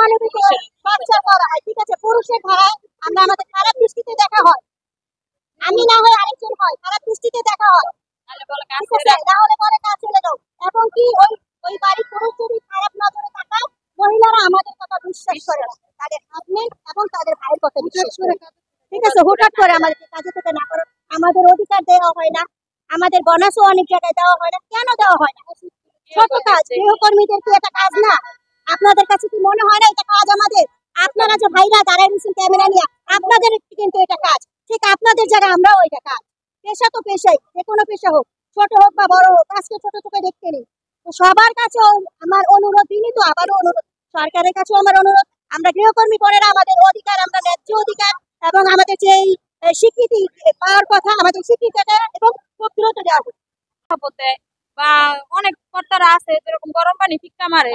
অমানবিক টর্চার করা হয়, ঠিক আছে, পুরুষের ধারায় আমরা আমাদের খারাপ দৃষ্টিতে দেখা হয়, আমি না হয় আরেকজন হয়, খারাপ দৃষ্টিতে দেখা হয়, ঠিক আছে, তাহলে পরে কাজ ছেড়ে দাও। এবং কি ওই ওই বাড়ির পুরুষ যদি খারাপ নজরে তাকায়, মহিলারা আমাদের কথা বিশ্বাস করে না, তাদের হাজবেন্ড এবং তাদের ভাইয়ের কথা বিশ্বাস করে, ঠিক আছে, হুটহাট করে আমাদেরকে কাজে থেকে না করে, আমাদের অধিকার দেওয়া হয় না, আমাদের বোনাসও অনেক জায়গায় দেওয়া হয় না। কেন দেওয়া হয় না? ছোট কাজ, গৃহকর্মীদের কি এটা কাজ না? আপনাদের কাছে কি মনে হয় না এটা কাজ আমাদের? আপনারা যে ভাইরা দাঁড়ায় রয়েছেন ক্যামেরা নিয়ে, আপনাদের কিন্তু এটা কাজ, ঠিক আপনাদের জায়গায় আমরাও এটা কাজ। পেশা তো পেশাই, যে কোনো পেশা হোক, ছোট হোক বা বড় হোক, আজকে ছোট চোখে দেখতে নেই। তো সবার কাছে আমার অনুরোধ, বিনীত আবারও অনুরোধ, সরকারের কাছেও আমার অনুরোধ, আমরা গৃহকর্মী বোনেরা আমাদের অধিকার, আমরা ন্যায্য অধিকার এবং আমাদের যে স্বীকৃতি পাওয়ার কথা, আমাদের স্বীকৃতিটা এবং খুব দ্রুত দেওয়া হোক। বা অনেক কর্তারা আছে যেরকম গরম পানি ফিক্কা মারে,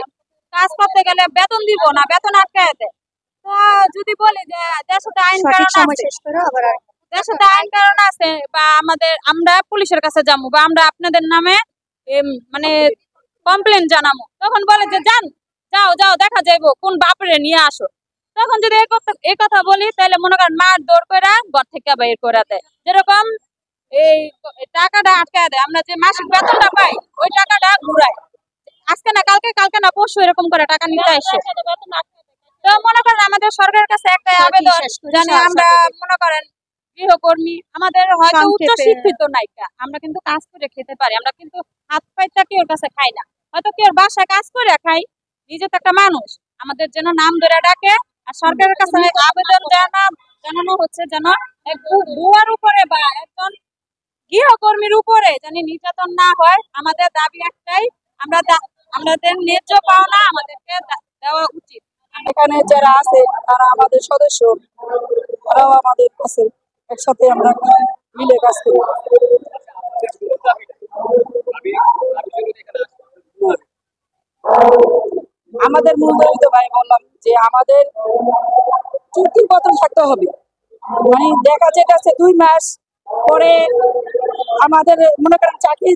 কাজ করতে গেলে বেতন দিব না, বেতন আটকায় দেয়। তো যদি বলি যে দেশে আইন কারণ আছে, দেশে আইন কারণ আছে, বা আমরা পুলিশের কাছে যাবো বা আমরা আপনাদের নামে মানে কমপ্লেন জানাবো, তখন বলে যে যান, যাও যাও দেখা যাইবো কোন বাপরে নিয়ে আসো। তখন যদি এই কথা বলি, তাহলে মনে করেন মার দৌড় করে ঘর থেকে বের করে দেয়। যেরকম এই টাকাটা আটকায় দেয়, আমরা যে মাসিক বেতনটা পাই ওই টাকাটা ঘুরায়, আজকে না কালকে, কালকে না পরশু, এরকম করে টাকা নিতে আসে। তো মনে করেন আমাদের সরকারের কাছে একটা আবেদন, জানি আমরা মনে করেন গৃহকর্মী, আমাদের হয়তো উচ্চ শিক্ষিত নাইকা, আমরা কিন্তু কাজ করে খেতে পারি, আমরা কিন্তু হাত পাইটা কেউ কাছে খাই না, হয়তো কেউ বাসায় কাজ করে খাই, নিজে তো একটা মানুষ, আমাদের যেন নাম ধরে ডাকে। আর সরকারের কাছে আবেদন জানানো হচ্ছে যেন এক বুয়ার উপরে বা একজন গৃহকর্মীর উপরে যেন নির্যাতন না হয়। আমাদের দাবি একটাই, আমাদের ন্যায্য পাওনা আমাদেরকে দেওয়া উচিত। এখানে যারা আছে তারা আমাদের সদস্য, তারাও আমাদের কাছে, একসাথে আমরা মিলে কাজ করি। আমাদের মূল দাবি তো ভাই বললাম যে আমাদের চুক্তির পত্র থাকতে হবে, মানে দেখা যেতেছে 2 মাস পরে আমাদের মনে করেন চাকরি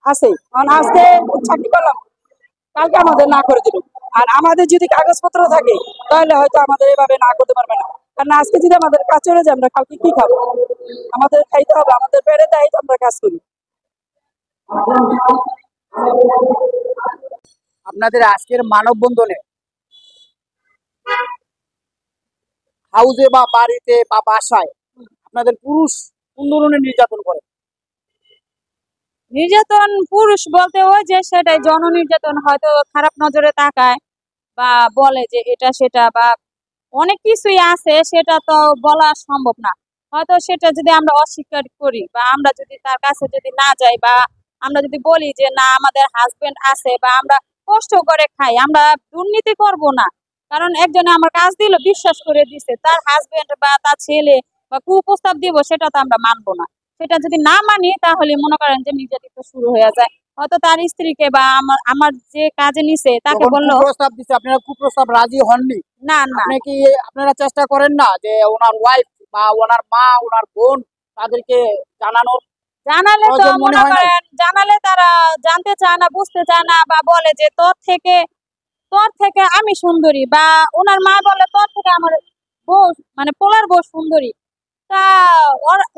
আছে, কারণ আজকে চাকরি করলাম, কালকে আমাদের না করে দিল। আর আমাদের যদি কাগজপত্র থাকে তাহলে হয়তো আমাদের এভাবে না করতে পারবে না, কারণ আজকে যদি আমাদের কাজ চলে যায় আমরা কালকে কি খাবো? আমাদের খাইতে হবে, আমাদের পেটে দেয় তো আমরা কাজ করি। আপনাদের আজকের মানববন্ধনে হাউজে বা বাড়িতে বা বাসায় আপনাদের পুরুষ কোন ধরনের নির্যাতন করে? নির্যাতন পুরুষ বলতে ওই যে সেটাই জন নির্যাতন, হয়তো খারাপ নজরে তাকায় বা বলে যে এটা সেটা, বা অনেক কিছুই আছে, সেটা তো বলা সম্ভব না। হয়তো সেটা যদি আমরা অস্বীকার করি বা আমরা যদি তার কাছে যদি না যাই, বা আমরা যদি বলি যে না আমাদের হাজবেন্ড আছে বা আমরা কষ্ট করে খাই, আমরা দুর্নীতি করব না, কারণ একজনে আমার কাজ দিল, বিশ্বাস করে দিছে, তার হাজবেন্ড বা তার ছেলে বা কুপ্রস্তাব দিব, সেটা তো আমরা মানবো না। সেটা যদি না মানি তাহলে মনে করেন যে নির্যাতিত শুরু হয়ে যায়। হয়তো তার স্ত্রীকে বা আমার যে কাজে নিছে তাকে বললো, কুপ্রস্তাব দিচ্ছে, আপনারা কুপ্রস্তাব রাজি হননি? না না, আপনি কি আপনারা চেষ্টা করেন না যে ওনার ওয়াইফ বা ওনার মা, ওনার বোন, তাদেরকে জানানোর? জানালে তো মনে করেন, জানালে তারা জানতে চায় না, বুঝতে চায় না, বা বলে যে তোর থেকে আমি সুন্দরী, বা ওনার মা বলে তোর থেকে আমার বউ, মানে পোলার বউ সুন্দরী। তা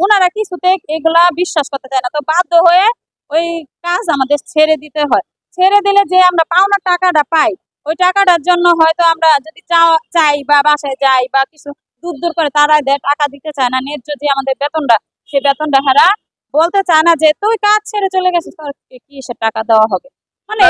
ওনারা কিছুতে এগুলা বিশ্বাস করতে চায় না, তো বাধ্য হয়ে ওই কাজ আমাদের ছেড়ে দিতে হয়। ছেড়ে দিলে যে আমরা পাওনা টাকাটা পাই, ওই টাকাটার জন্য হয়তো আমরা যদি চাই বা বাসায় যাই বা কিছু দূর দূর করে, তারা দেয়, টাকা দিতে চায় না। ন্যায্য যে আমাদের বেতনটা, সেই বেতনটা হারা বলতে চায় না যে তুই কাজ ছেড়ে চলে গেছিস, তোর কি সে টাকা দেওয়া হবে, মানে